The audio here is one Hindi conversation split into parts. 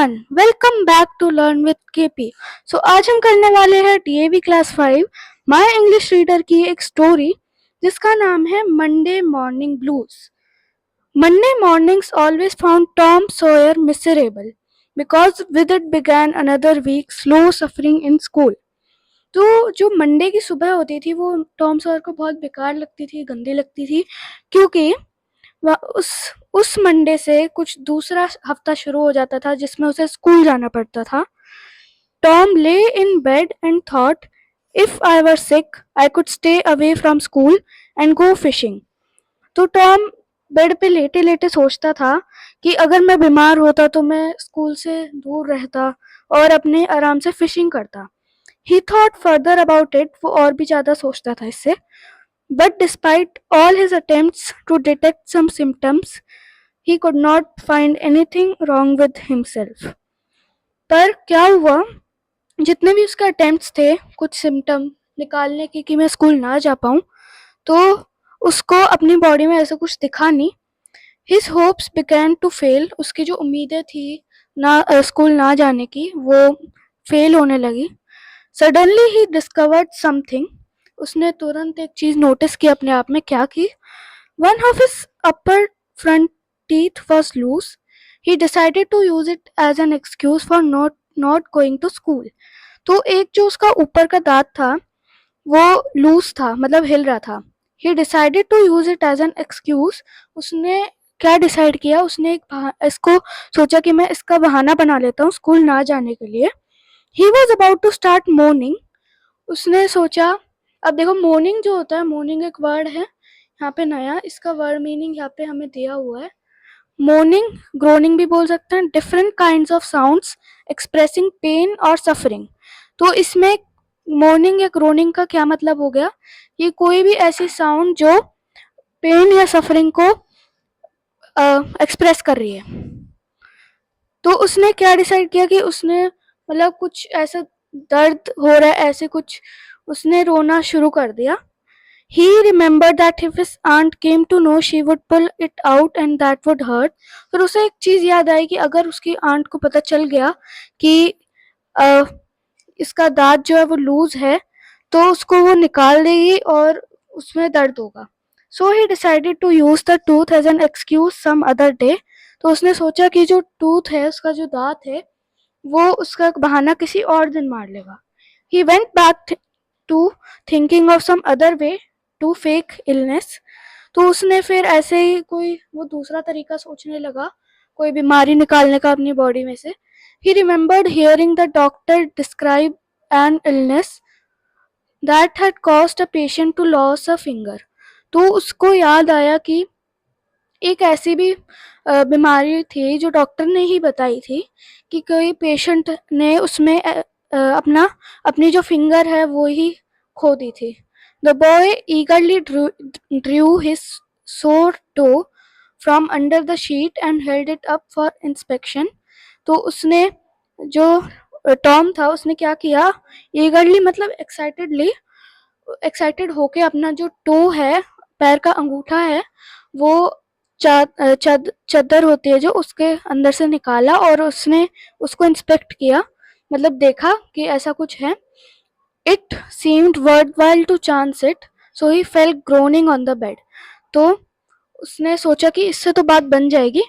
Everyone, welcome back to learn with KP. So आज हम करने वाले हैं DAV class 5 my English reader की एक स्टोरी जिसका नाम है Monday morning blues. Monday mornings always found Tom Sawyer miserable because with it began another week slow suffering in school. तो जो मंडे की सुबह होती थी वो टॉम सॉयर को बहुत बेकार लगती थी, गंदी लगती थी, क्योंकि उस मंडे से कुछ दूसरा हफ्ता शुरू हो जाता था जिसमें उसे स्कूल जाना पड़ता था। टॉम ले in bed and thought, if I were sick I could stay away from school and go fishing. तो टॉम बेड पे लेटे लेटे सोचता था कि अगर मैं बीमार होता तो मैं स्कूल से दूर रहता और अपने आराम से फिशिंग करता। ही थॉट फर्दर अबाउट इट, वो और भी ज़्यादा सोचता था इससे। But despite all his attempts to detect some symptoms, he could not find anything wrong with himself. पर क्या हुआ, जितने भी उसके अटेम्प्ट्स थे कुछ सिम्टम निकालने की कि मैं स्कूल ना जा पाऊँ, तो उसको अपनी बॉडी में ऐसा कुछ दिखा नहीं। His hopes began to fail. उसकी जो उम्मीदें थी स्कूल ना जाने की वो फेल होने लगी। Suddenly he discovered something. उसने तुरंत एक चीज नोटिस की अपने आप में। क्या की? One of his upper front teeth was loose. He decided to use it as an excuse for not going to school. तो एक जो उसका ऊपर का दांत था वो लूज था, मतलब हिल रहा था। He decided to use it as an excuse. उसने क्या डिसाइड किया? उसने इसको सोचा कि मैं इसका बहाना बना लेता हूँ स्कूल ना जाने के लिए। He was about to start mourning. उसने सोचा, अब देखो मोर्निंग जो होता है, मोर्निंग एक वर्ड है यहाँ पे नया, इसका वर्ड मीनिंग यहाँ पे हमें दिया हुआ है। मोर्निंग ग्रोनिंग भी बोल सकते हैं, different kinds of sounds expressing pain और सफरिंग। तो इसमें मोर्निंग या ग्रोनिंग का क्या मतलब हो गया कि कोई भी ऐसी साउंड जो पेन या सफरिंग को एक्सप्रेस कर रही है। तो उसने क्या डिसाइड किया कि उसने मतलब कुछ ऐसा दर्द हो रहा है, ऐसे कुछ उसने रोना शुरू कर दिया। He remembered that if his aunt came to know, she would pull it out and that would hurt. फिर उसे एक चीज याद आई कि अगर उसकी आंट को पता चल गया कि इसका दांत जो है वो लूज है तो उसको वो निकाल देगी और उसमें दर्द होगा। So he decided to use the tooth as an excuse some other day. तो उसने सोचा कि जो टूथ है, उसका जो दांत है, वो उसका बहाना किसी और दिन मार लेगा। He went back to thinking of some other way to fake illness. तो उसने फिर ऐसे ही कोई वो दूसरा तरीका सोचने लगा कोई बीमारी निकालने का अपनी बॉडी में से। He remembered hearing the doctor describe an illness that had caused a patient to lose a finger. तो उसको याद आया कि एक ऐसी भी बीमारी थी जो डॉक्टर ने ही बताई थी कि कोई पेशेंट ने उसमें अपनी जो फिंगर है वो ही खो दी थी। The boy eagerly drew his sore toe from under the sheet and held it up for inspection. तो उसने जो टॉम था उसने क्या किया, eagerly मतलब एक्साइटेड होके अपना जो टो है, पैर का अंगूठा है, वो चादर होती है जो उसके अंदर से निकाला और उसने उसको इंस्पेक्ट किया, मतलब देखा कि ऐसा कुछ है। It seemed worthwhile to chance it, so he fell groaning on the bed. तो उसने सोचा कि इससे तो बात बन जाएगी,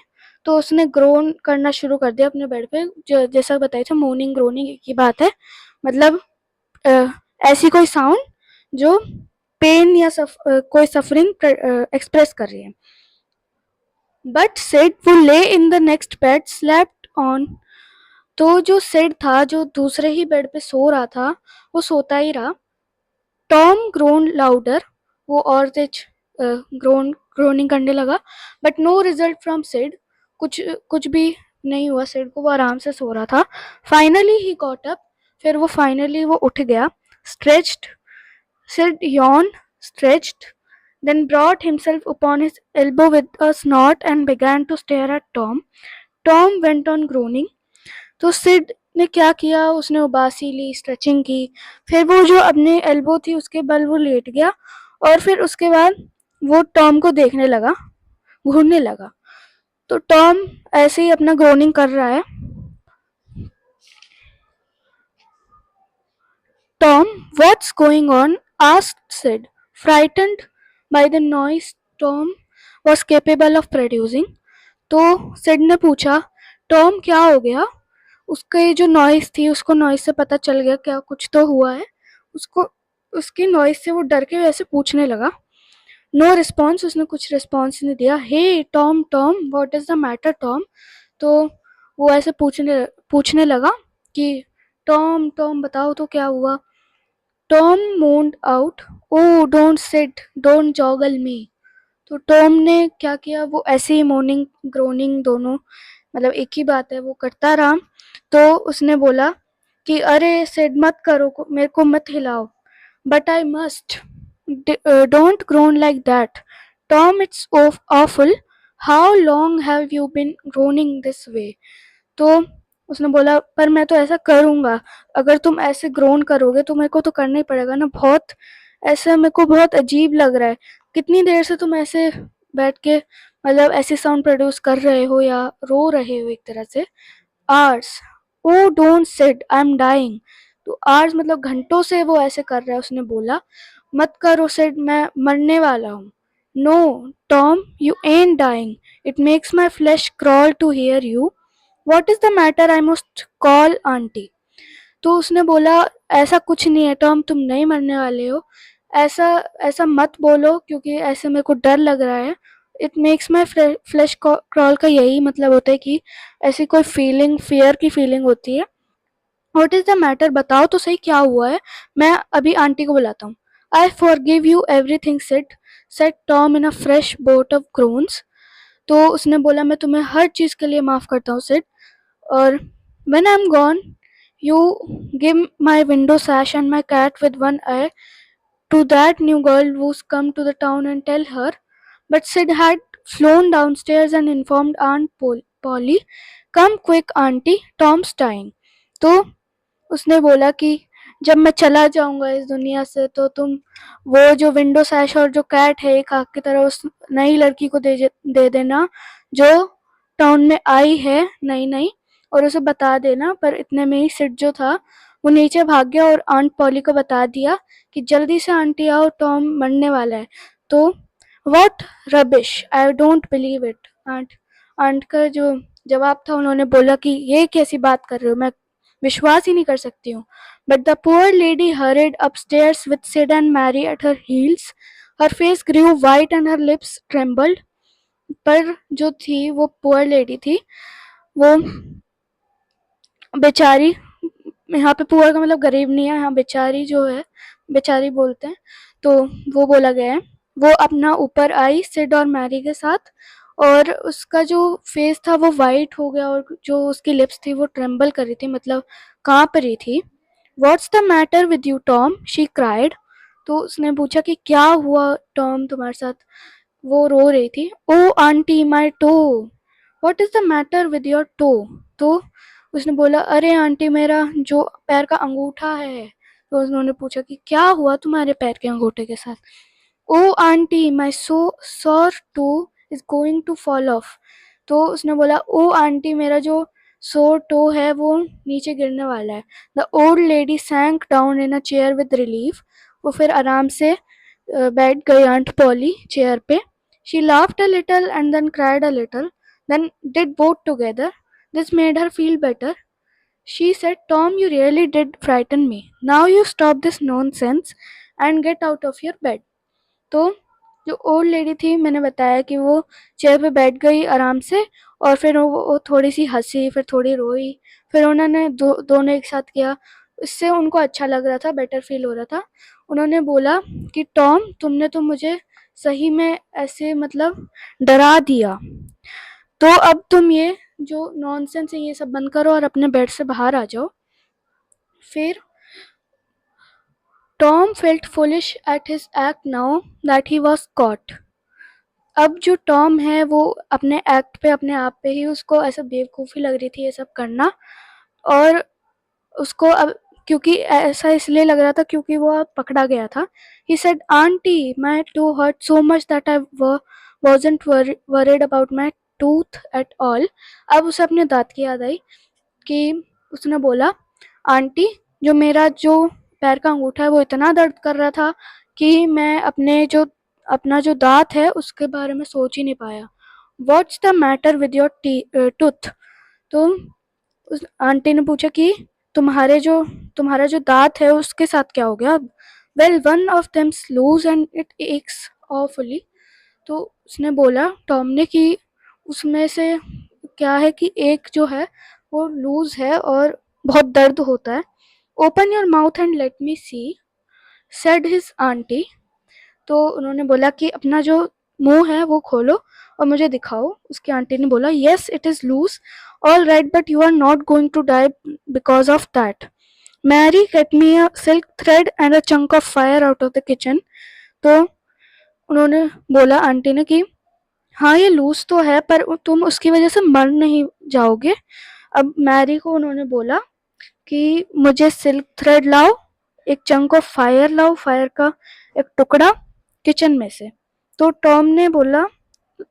तो उसने ग्रोन करना शुरू कर दिया अपने बेड पे। जैसा बताया था, मोर्निंग ग्रोनिंग की बात है, मतलब ऐसी कोई साउंड जो पेन या कोई सफरिंग एक्सप्रेस कर रही है। बट सिड वो ले in the next bed slept on. तो जो सिड था जो दूसरे ही बेड पे सो रहा था वो सोता ही रहा। टॉम ग्रोन लाउडर, वो और तेज ग्रोनिंग करने लगा। But no result from Sid, कुछ भी नहीं हुआ सिड को, वो आराम से सो रहा था। फाइनली ही गॉट अप, फिर वो फाइनली वो उठ गया। Stretched, Sid yawned, stretched, then brought himself upon his elbow with a snort and began to stare at Tom. Tom went on groaning. तो सिड ने क्या किया, उसने उबासी ली, स्ट्रेचिंग की, फिर वो जो अपने एल्बो थी उसके बल वो लेट गया और फिर उसके बाद वो टॉम को देखने लगा, घूरने लगा। तो टॉम ऐसे ही अपना ग्रोनिंग कर रहा है। Tom, what's going on? Asked Sid, frightened by the noise Tom was capable of producing. तो सिड ने पूछा, टॉम क्या हो गया? उसके जो नॉइस थी, उसको नॉइस से पता चल गया क्या कुछ तो हुआ है। उसको उसकी नॉइस से वो डर के वैसे पूछने लगा। नो रिस्पॉन्स, उसने कुछ रिस्पॉन्स नहीं दिया। Hey Tom Tom, what is the matter Tom? तो वो ऐसे पूछने पूछने लगा कि टॉम टॉम बताओ तो क्या हुआ? Tom moaned out, oh don't Sid, don't joggle me. तो टॉम ने क्या किया, वो ऐसे ही मोर्निंग ग्रोनिंग दोनों मतलब एक ही बात है, वो करता रहा। तो उसने बोला कि अरे सिड मत करो, मेरे को मत हिलाओ। But I must, don't groan like that Tom, it's awful, how long have you been groaning this way? तो उसने बोला पर मैं तो ऐसा करूंगा, अगर तुम ऐसे ग्रोन करोगे तो मेरे को तो करना ही पड़ेगा ना, बहुत ऐसा मेरे को बहुत अजीब लग रहा है। कितनी देर से तुम ऐसे बैठ के मतलब ऐसे साउंड प्रोड्यूस कर रहे हो या रो रहे हो एक तरह से। आर्स, oh don't Sid, I am dying. तो आर्स मतलब घंटों से वो ऐसे कर रहा है। उसने बोला मत करो सिट, मैं मरने वाला हूँ। No Tom, you ain't dying, it makes my flesh crawl to hear you, what is the matter, I must call auntie. तो उसने बोला ऐसा कुछ नहीं है टॉम, तुम नहीं मरने वाले हो, ऐसा ऐसा मत बोलो क्योंकि ऐसे मेरे को डर लग रहा है। It makes my flesh crawl का यही मतलब होता है कि ऐसी कोई फीलिंग, फियर की फीलिंग होती है। व्हाट इज द मैटर, बताओ तो सही क्या हुआ है, मैं अभी आंटी को बुलाता हूँ। I forgive you everything set, set Tom in a fresh burst of groans. तो उसने बोला मैं तुम्हें हर चीज के लिए माफ करता हूँ सेट, और when I'm gone, you give my window sash and my cat with one eye to that new girl who's come to the town and tell her. But Sid had flown downstairs and informed Aunt Polly, come quick auntie, Tom's dying. तो उसने बोला कि जब मैं चला जाऊंगा इस दुनिया से तो तुम वो जो विंडो सैश और जो कैट है एक आग की तरह उस नई लड़की को दे देना जो टाउन में आई है नई नई, और उसे बता देना। पर इतने में ही सिड जो था वो नीचे भाग गया और आंट पॉली को बता दिया कि जल्दी से आंटी आओ, टॉम मरने वाला है। तो what rubbish, I don't believe it aunt. Aunt का जो जवाब था, उन्होंने बोला कि ये कैसी बात कर रहे हो, मैं विश्वास ही नहीं कर सकती हूँ। But the poor lady hurried upstairs with Sid and Mary at her heels. Her face grew white and her lips trembled. पर जो थी वो पुअर लेडी थी, वो बेचारी, यहाँ पे पुअर का मतलब गरीब नहीं है, यहाँ बेचारी जो है बेचारी बोलते हैं तो वो बोला गया है। वो अपना ऊपर आई सिड और मैरी के साथ, और उसका जो फेस था वो वाइट हो गया और जो उसकी लिप्स थी वो ट्रेम्बल कर रही थी, मतलब कांप रही थी। What's the matter with you Tom, she cried. तो उसने पूछा कि क्या हुआ टॉम तुम्हारे साथ? वो रो रही थी। Oh aunty my toe, what is the matter with your toe? तो उसने बोला अरे आंटी मेरा जो पैर का अंगूठा है। तो उन्होंने पूछा कि क्या हुआ तुम्हारे पैर के अंगूठे के साथ? ओ aunty my sore toe is going to fall off. तो उसने बोला ओ आंटी मेरा जो सोर टो है वो नीचे गिरने वाला है। The old lady sank down in a chair with relief. वो फिर आराम से बैठ गई आंट पॉली चेयर पे। She laughed a little and then cried a little, then did both together. This made her feel better. She said, Tom, you really did frighten me. Now you stop this nonsense and get out of your bed. तो जो ओल्ड लेडी थी, मैंने बताया कि वो चेयर पे बैठ गई आराम से, और फिर वो थोड़ी सी हंसी, फिर थोड़ी रोई, फिर उन्होंने दोनों एक साथ किया। इससे उनको अच्छा लग रहा था, बेटर फील हो रहा था। उन्होंने बोला कि टॉम तुमने तो मुझे सही में ऐसे मतलब डरा दिया, तो अब तुम ये जो नॉनसेंस है ये सब बंद करो और अपने बेड से बाहर आ जाओ। फिर Tom felt foolish at his act now that he was caught. अब जो टॉम है वो अपने एक्ट पे, अपने आप पे ही उसको ऐसा बेवकूफ़ी लग रही थी ये सब करना, और उसको अब क्योंकि ऐसा इसलिए लग रहा था क्योंकि वो अब पकड़ा गया था। He said auntie my tooth hurt so much that I wasn't worried about my tooth at all. अब उसे अपने दांत की याद आई कि उसने बोला आंटी जो मेरा जो पैर का अंगूठा है वो इतना दर्द कर रहा था कि मैं अपना जो दाँत है उसके बारे में सोच ही नहीं पाया। What's the matter with your tooth? तो उस आंटी ने पूछा कि तुम्हारा जो दाँत है उसके साथ क्या हो गया अब? Well one of them's loose and it aches awfully. तो उसने बोला टॉम ने कि उसमें से क्या है कि एक जो है वो लूज है और बहुत दर्द होता है। Open your mouth and let me see, said his auntie. तो उन्होंने बोला कि अपना जो मुंह है वो खोलो और मुझे दिखाओ। उसकी आंटी ने बोला yes it is loose, all right, but you are not going to die because of that. Mary get me a silk thread and a chunk of fire out of the kitchen. तो उन्होंने बोला आंटी ने कि हाँ ये लूज तो है पर तुम उसकी वजह से मर नहीं जाओगे। अब मैरी को उन्होंने बोला कि मुझे सिल्क थ्रेड लाओ, एक चंक ऑफ फायर लाओ, फायर का एक टुकड़ा किचन में से। तो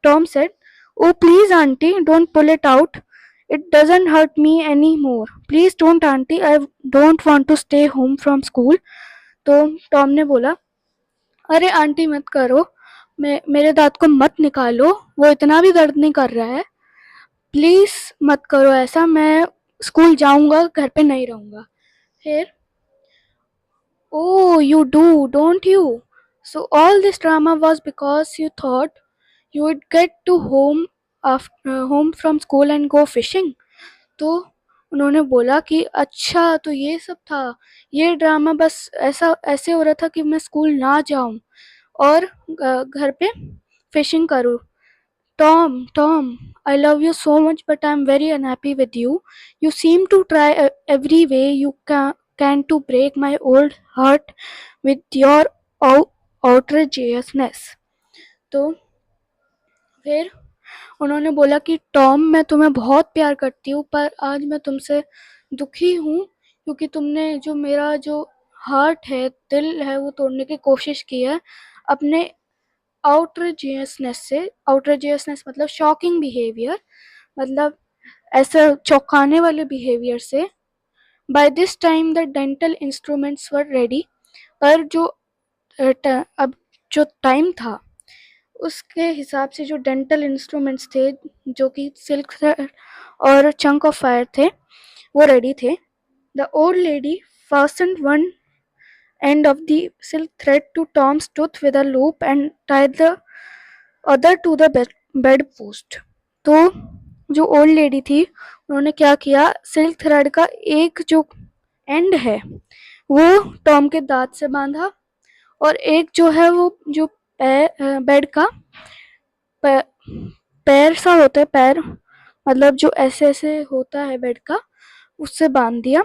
Tom said oh please auntie don't pull it out, it doesn't hurt me any more, please don't auntie, I don't want to stay home from school. तो टॉम ने बोला अरे आंटी मत करो, मेरे दांत को मत निकालो, वो इतना भी दर्द नहीं कर रहा है, प्लीज मत करो ऐसा, मैं स्कूल जाऊंगा, घर पे नहीं रहूंगा। फिर oh you do don't you, so all this drama was because you thought you would get to home from school and go fishing। तो उन्होंने बोला कि अच्छा तो ये सब था, ये ड्रामा बस ऐसे हो रहा था कि मैं स्कूल ना जाऊं और घर पे फिशिंग करूं। Tom, I love you so much, but I'm very unhappy with you. You seem to try every way you can to break my old heart with your outrageousness। तो फिर उन्होंने बोला कि टॉम मैं तुम्हें बहुत प्यार करती हूँ पर आज मैं तुमसे दुखी हूँ क्योंकि तुमने जो मेरा जो हार्ट है, दिल है, वो तोड़ने की कोशिश की है अपने आउटरेजियसनेस मतलब शॉकिंग बिहेवियर, मतलब ऐसा चौंकाने वाले बिहेवियर से। By this time the dental instruments were ready. पर अब जो टाइम था उसके हिसाब से जो डेंटल इंस्ट्रूमेंट्स थे जो कि सिल्क और चंक ऑफ फायर थे वो रेडी थे। The old lady fastened one end of the silk thread to Tom's tooth with a loop and tied the other to the bed post। तो जो ओल्ड लेडी थी उन्होंने क्या किया, सिल्क थ्रेड का एक जो एंड है वो टॉम के दांत से बांधा और एक जो है वो जो बेड का पैर सा होता है, पैर मतलब जो ऐसे ऐसे होता है बेड का, उससे बांध दिया।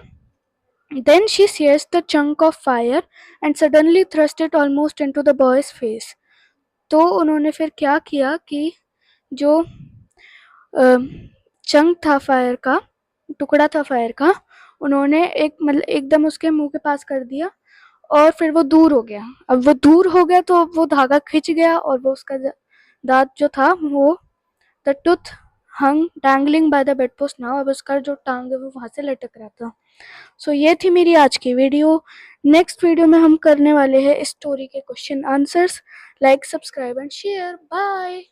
Then she seized the chunk of fire and suddenly thrust it almost into the boy's face। तो उन्होंने फिर क्या किया कि जो चंक था फायर का, टुकड़ा था फायर का, उन्होंने एक मतलब एकदम उसके मुंह के पास कर दिया और फिर वो दूर हो गया। अब वो दूर हो गया तो वो धागा खिंच गया और वो उसका दांत जो था वो the tooth hung dangling by the bed post now. अब उसका जो टांग है वो वहां से लटक रहा था। सो ये थी मेरी आज की वीडियो। नेक्स्ट वीडियो में हम करने वाले हैं स्टोरी के question answers. Like subscribe and share. Bye.